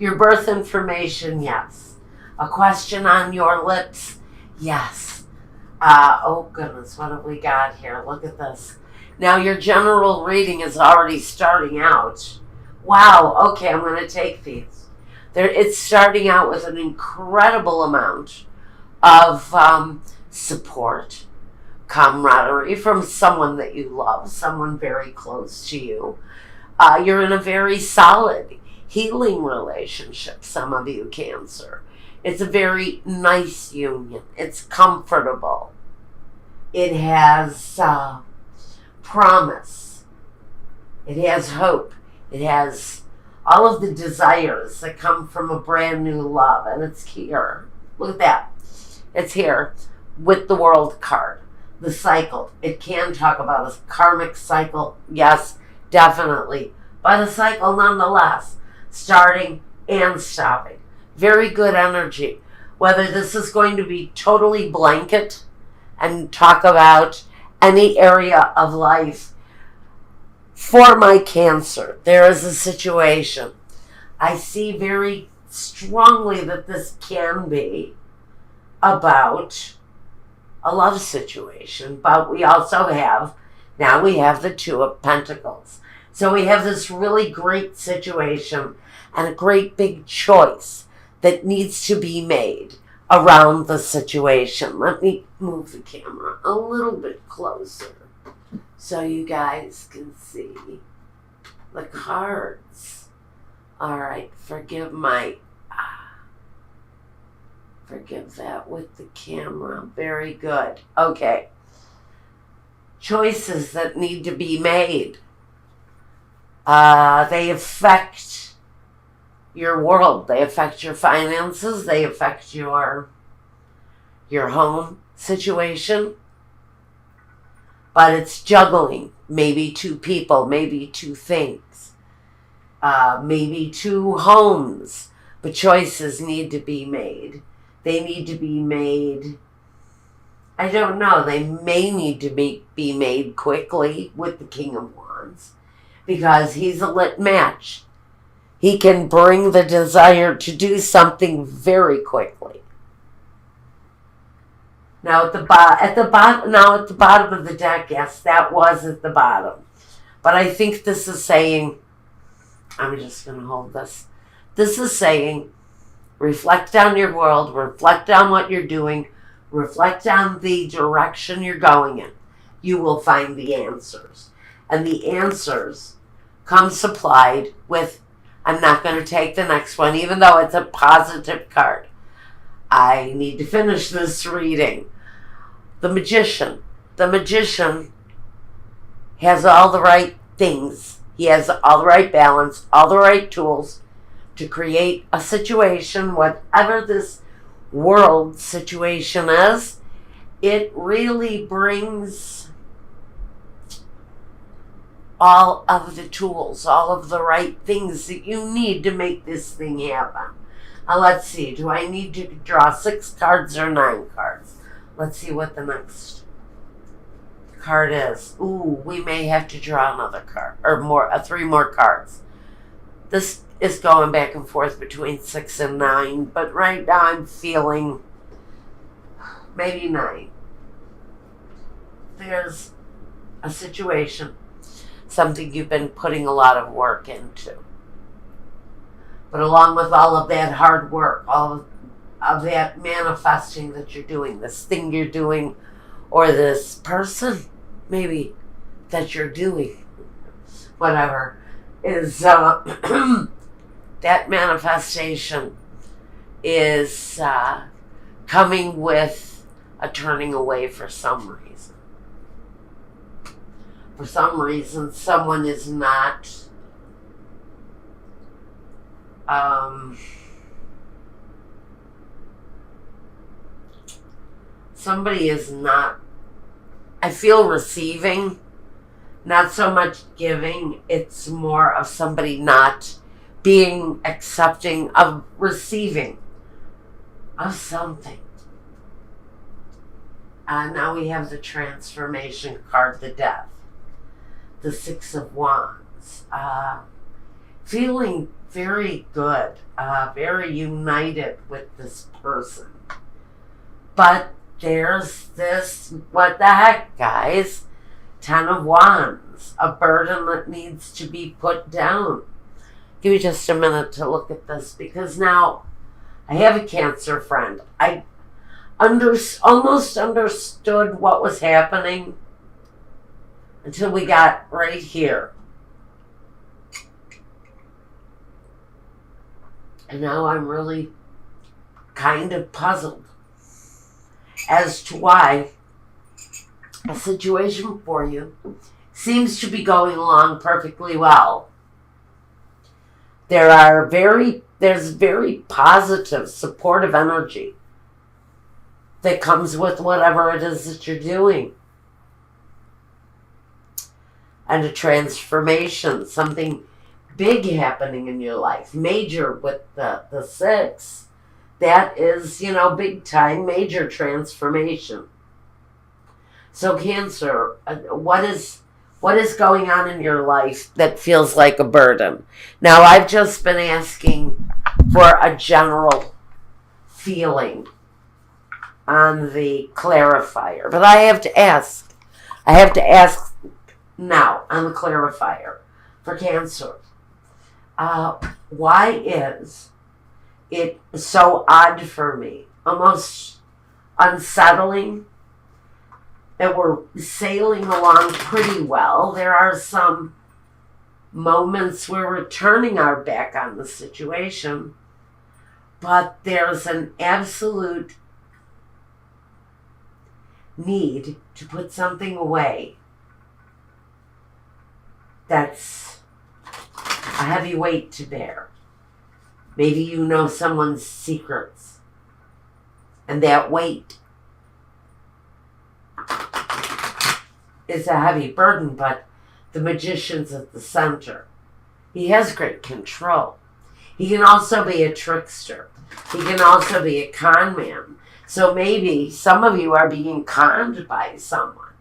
Your birth information, yes. A question on your lips, yes. Oh goodness, what have we got here? Look at this. Now your general reading is already starting out. Wow, okay, I'm going to take these. It's starting out with an incredible amount of support, camaraderie from someone that you love, someone very close to you. You're in a very solid healing relationship, some of you, Cancer. It's a very nice union. It's comfortable. It has promise. It has hope. It has all of the desires that come from a brand new love. And it's here. Look at that. It's here with the World card. The cycle. It can talk about a karmic cycle. Yes, definitely. But a cycle nonetheless. Starting and stopping. Very good energy. Whether this is going to be totally blanket and talk about any area of life. For my Cancer, there is a situation. I see very strongly that this can be about a love situation, but we also have, now we have the Two of Pentacles. So we have this really great situation and a great big choice that needs to be made around the situation. Let me move the camera a little bit closer so you guys can see the cards. All right, forgive that with the camera. Very good. Okay. Choices that need to be made. They affect your world. They affect your finances. They affect your home situation. But it's juggling. Maybe two people. Maybe two things. Maybe two homes. But choices need to be made. They need to be made, I don't know, they may need to be made quickly with the King of Wands because he's a lit match. He can bring the desire to do something very quickly. Now at the bottom of the deck, yes, that was at the bottom. But I think this is saying, I'm just going to hold this. This is saying, reflect on your world, reflect on what you're doing, reflect on the direction you're going in. You will find the answers. And the answers come supplied with, I'm not going to take the next one, even though it's a positive card. I need to finish this reading. The Magician. The Magician has all the right things. He has all the right balance, all the right tools to create a situation, whatever this world situation is. It really brings all of the tools, all of the right things that you need to make this thing happen. Now let's see, do I need to draw 6 cards or 9 cards? Let's see what the next card is. Ooh, we may have to draw another card, or 3 more cards. This is going back and forth between 6 and 9, but right now I'm feeling maybe 9. There's a situation, something you've been putting a lot of work into. But along with all of that hard work, all of that manifesting that you're doing, this thing you're doing, or this person maybe that you're doing, whatever, is that manifestation is coming with a turning away for some reason. For some reason, someone is not somebody is not, I feel, receiving, not so much giving. It's more of somebody not being accepting of receiving of something. Now we have the transformation card, the Death, the 6 of Wands. Feeling very good, very united with this person. But there's this, what the heck, guys? 10 of Wands, a burden that needs to be put down. Give me just a minute to look at this, because now I have a Cancer friend. I almost understood what was happening until we got right here. And now I'm really kind of puzzled as to why a situation for you seems to be going along perfectly well. There's very positive, supportive energy that comes with whatever it is that you're doing. And a transformation, something big happening in your life, major with the 6. That is, big time, major transformation. So Cancer, what is going on in your life that feels like a burden? Now, I've just been asking for a general feeling on the clarifier, but I have to ask now on the clarifier for Cancer. Why is it so odd for me, almost unsettling, that we're sailing along pretty well? There are some moments where we're turning our back on the situation, but there's an absolute need to put something away that's a heavy weight to bear. Maybe you know someone's secrets, and that weight is a heavy burden, but the Magician's at the center. He has great control. He can also be a trickster. He can also be a con man. So maybe some of you are being conned by someone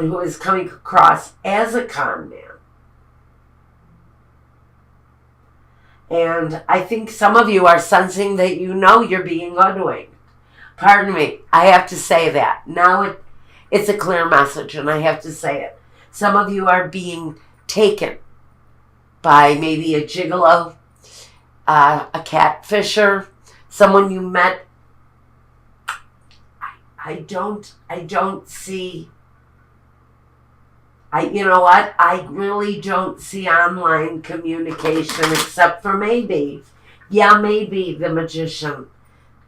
who is coming across as a con man. And I think some of you are sensing that you're being hoodwinked. Pardon me, I have to say that. Now it's a clear message, and I have to say it. Some of you are being taken by maybe a gigolo, a catfisher, someone you met. I don't see. You know what? I really don't see online communication, except for maybe the Magician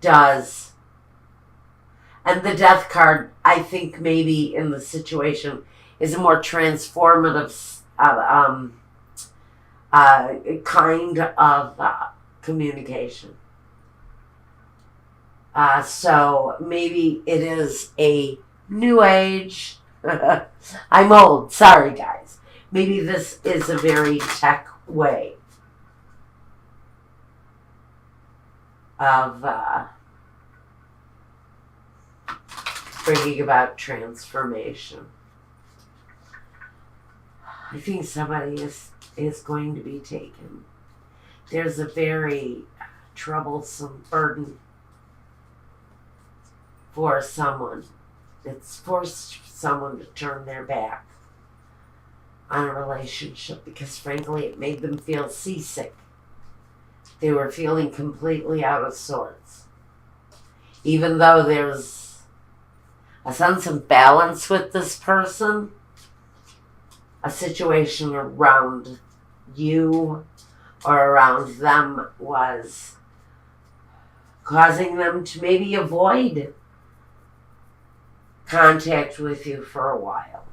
does. And the Death card, I think maybe in the situation, is a more transformative kind of communication. So maybe it is a new age. I'm old. Sorry, guys. Maybe this is a very tech way of bringing about transformation. I think somebody is going to be taken. There's a very troublesome burden for someone. It's forced someone to turn their back on a relationship because, frankly, it made them feel seasick. They were feeling completely out of sorts. Even though there's a sense of balance with this person, a situation around you or around them was causing them to maybe avoid contact with you for a while.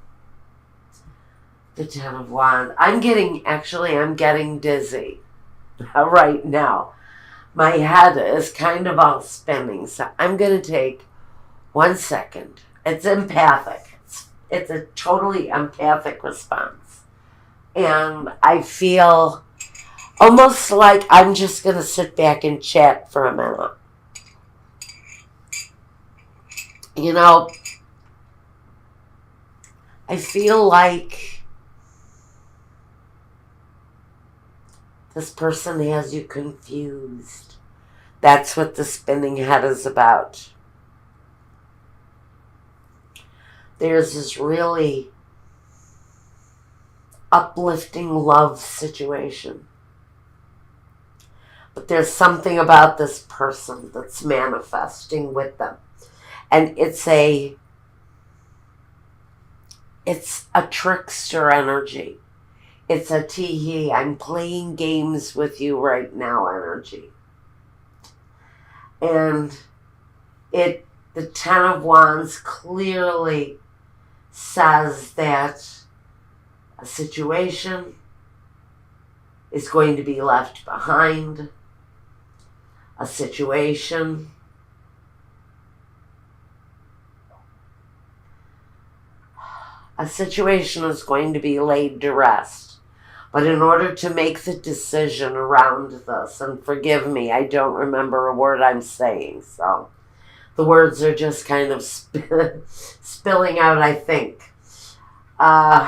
The 10 of Wands. I'm getting dizzy right now. My head is kind of all spinning, so I'm going to take 1 second. It's empathic. It's a totally empathic response. And I feel almost like I'm just going to sit back and chat for a minute. I feel like This person has you confused. That's what the spinning head is about. There's this really uplifting love situation. But there's something about this person that's manifesting with them. And it's a trickster energy. It's a tee-hee, I'm playing games with you right now energy. And the Ten of Wands clearly says that a situation is going to be left behind. A situation is going to be laid to rest. But in order to make the decision around this, and forgive me, I don't remember a word I'm saying, so the words are just kind of spilling out, I think. The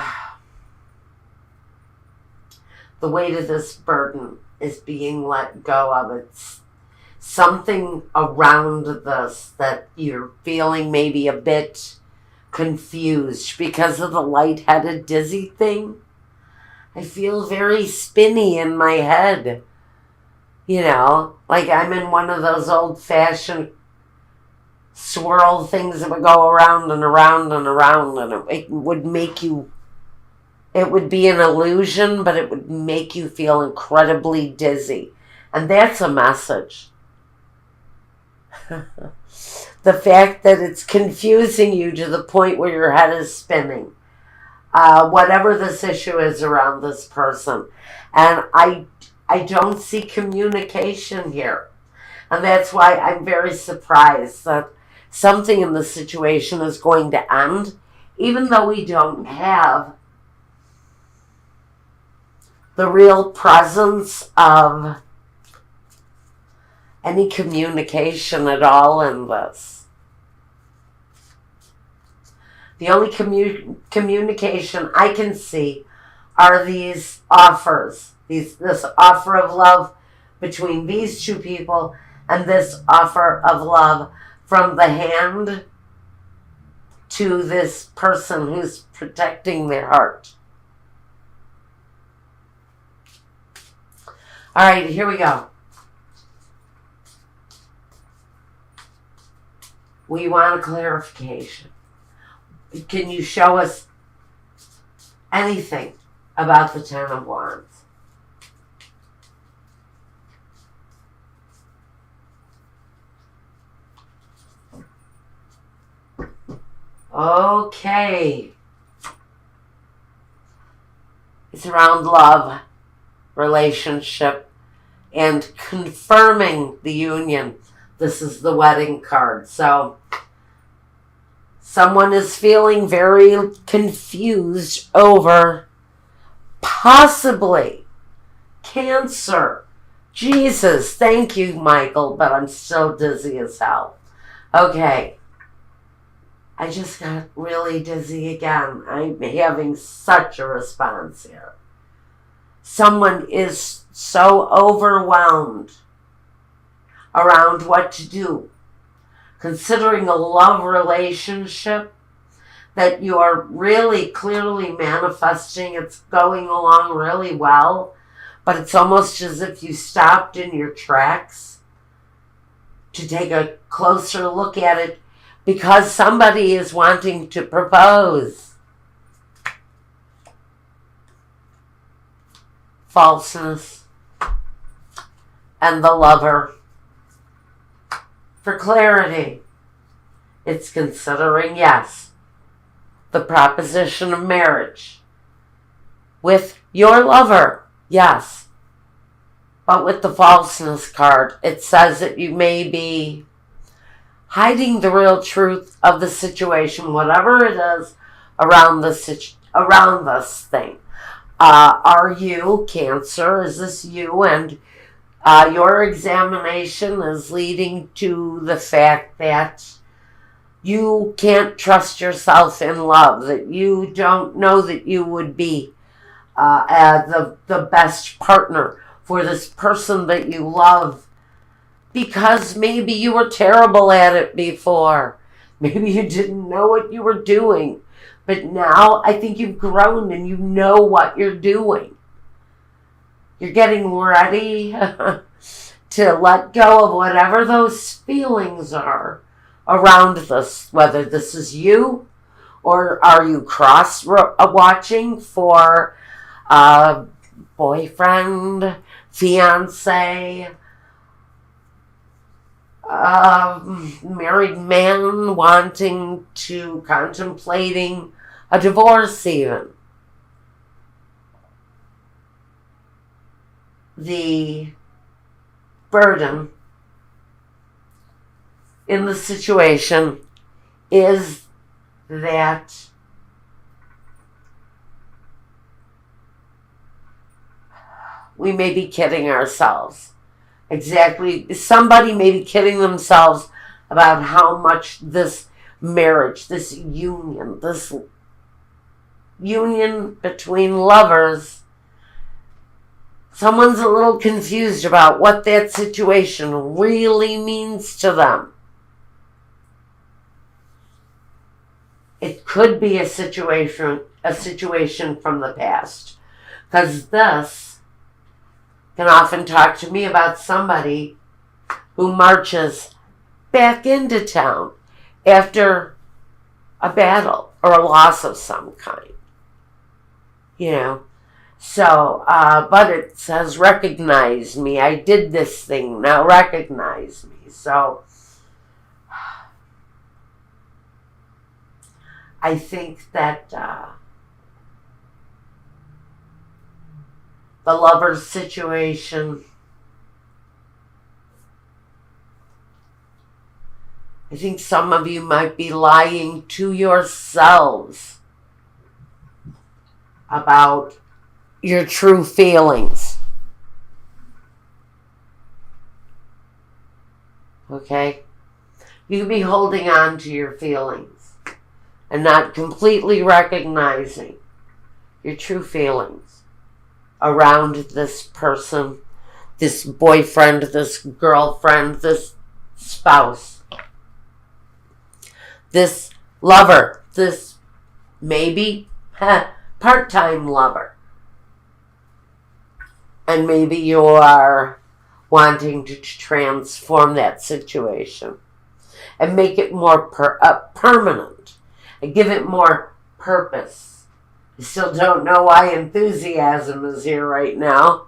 weight of this burden is being let go of. It's something around this that you're feeling maybe a bit confused because of the lightheaded dizzy thing. I feel very spinny in my head. You know, like I'm in one of those old-fashioned swirl things that would go around and around and around, and it would make you, it would be an illusion, but it would make you feel incredibly dizzy. And that's a message. The fact that it's confusing you to the point where your head is spinning. Whatever this issue is around this person. And I don't see communication here. And that's why I'm very surprised that something in the situation is going to end, even though we don't have the real presence of any communication at all in this. The only communication I can see are these offers, this offer of love between these two people and this offer of love from the hand to this person who's protecting their heart. All right, here we go. We want a clarification. Can you show us anything about the Ten of Wands? Okay. It's around love, relationship, and confirming the union. This is the wedding card. So someone is feeling very confused over possibly Cancer. Jesus, thank you, Michael, but I'm still dizzy as hell. Okay. I just got really dizzy again. I'm having such a response here. Someone is so overwhelmed around what to do, considering a love relationship that you are really clearly manifesting. It's going along really well, but it's almost as if you stopped in your tracks to take a closer look at it because somebody is wanting to propose. Falseness and the lover. For clarity, it's considering, yes, the proposition of marriage with your lover, yes. But with the falseness card, it says that you may be hiding the real truth of the situation, whatever it is around this thing. Are you Cancer? Is this you? And your examination is leading to the fact that you can't trust yourself in love, that you don't know that you would be the best partner for this person that you love because maybe you were terrible at it before. Maybe you didn't know what you were doing. But now I think you've grown and you know what you're doing. You're getting ready to let go of whatever those feelings are around this, whether this is you or are you cross-watching for a boyfriend, fiance, married man contemplating a divorce even. The burden in the situation is that we may be kidding ourselves. Exactly. Somebody may be kidding themselves about how much this marriage, this union between lovers, someone's a little confused about what that situation really means to them. It could be a situation from the past. Because this can often talk to me about somebody who marches back into town after a battle or a loss of some kind. You know. So, but it says, recognize me. I did this thing. Now recognize me. So, I think that the lover's situation, I think some of you might be lying to yourselves about your true feelings. Okay? You can be holding on to your feelings and not completely recognizing your true feelings around this person, this boyfriend, this girlfriend, this spouse, this lover, this maybe part-time lover. And maybe you are wanting to transform that situation and make it more permanent and give it more purpose. I still don't know why enthusiasm is here right now.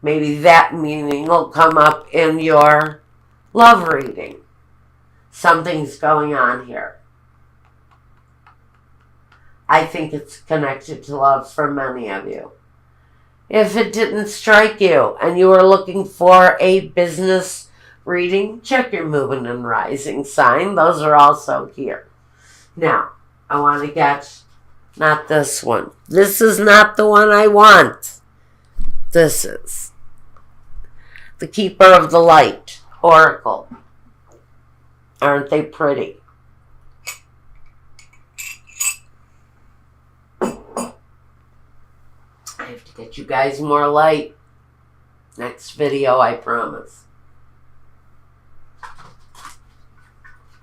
Maybe that meaning will come up in your love reading. Something's going on here. I think it's connected to love for many of you. If it didn't strike you and you were looking for a business reading, check your Moon and Rising sign. Those are also here. Now, I want to get, not this one. This is not the one I want. This is the Keeper of the Light, Oracle. Aren't they pretty? I have to get you guys more light. Next video, I promise.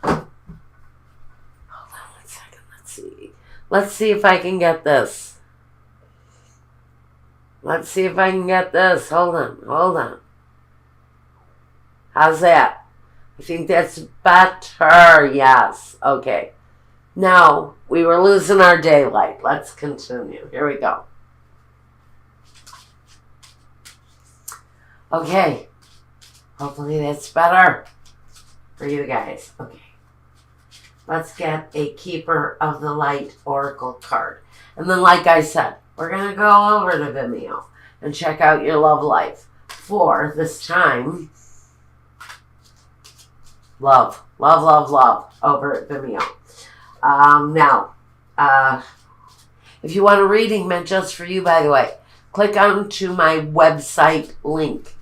Hold on 1 second. Let's see. Let's see if I can get this. Let's see if I can get this. Hold on. How's that? I think that's better. Yes. Okay. Now, we were losing our daylight. Let's continue. Here we go. Okay. Hopefully that's better for you guys. Okay. Let's get a Keeper of the Light Oracle card. And then, like I said, we're going to go over to Vimeo and check out your love life for this time. Love over at Vimeo. Now, if you want a reading meant just for you, by the way, click onto my website link.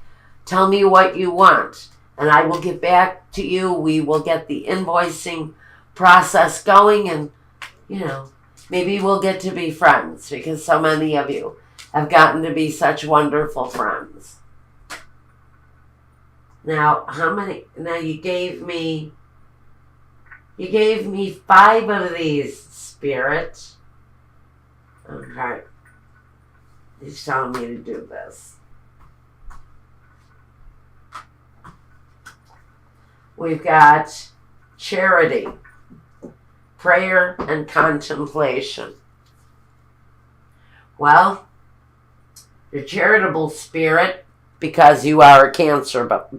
Tell me what you want, and I will get back to you. We will get the invoicing process going, and, maybe we'll get to be friends, because so many of you have gotten to be such wonderful friends. Now, you gave me 5 of these, Spirit. Okay. He's telling me to do this. We've got charity, prayer, and contemplation. Well, you're charitable, Spirit, because you are a Cancer, but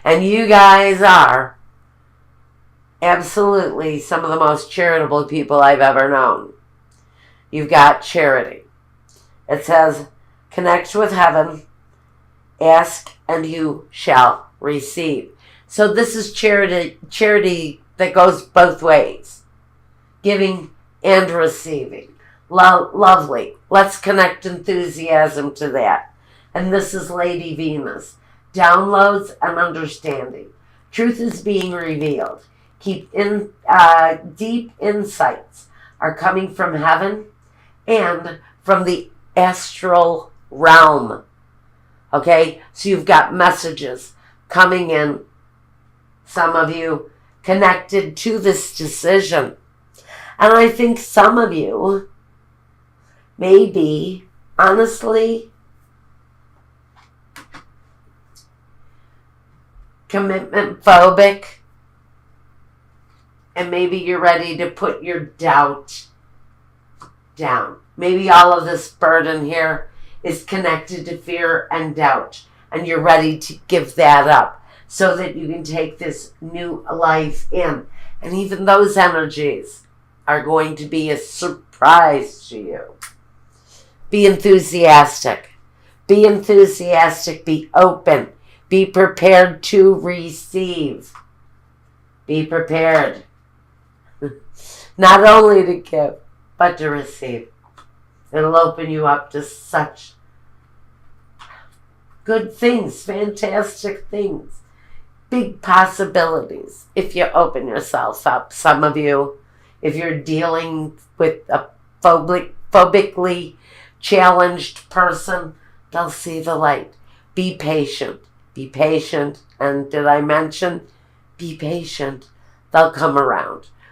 and you guys are absolutely some of the most charitable people I've ever known. You've got charity. It says, connect with heaven, ask and you shall receive. So this is charity that goes both ways, giving and receiving. Lovely. Let's connect enthusiasm to that. And this is Lady Venus. Downloads and understanding. Truth is being revealed. Deep insights are coming from heaven and from the astral realm. Okay? So you've got messages coming in. Some of you connected to this decision. And I think some of you may be, honestly, commitment phobic. And maybe you're ready to put your doubt down. Maybe all of this burden here is connected to fear and doubt. And you're ready to give that up so that you can take this new life in. And even those energies are going to be a surprise to you. Be enthusiastic. Be enthusiastic. Be open. Be prepared to receive. Be prepared. Not only to give, but to receive. It'll open you up to such good things, fantastic things, big possibilities if you open yourself up. Some of you, if you're dealing with a phobically challenged person, they'll see the light. Be patient. Be patient. And did I mention? Be patient. They'll come around.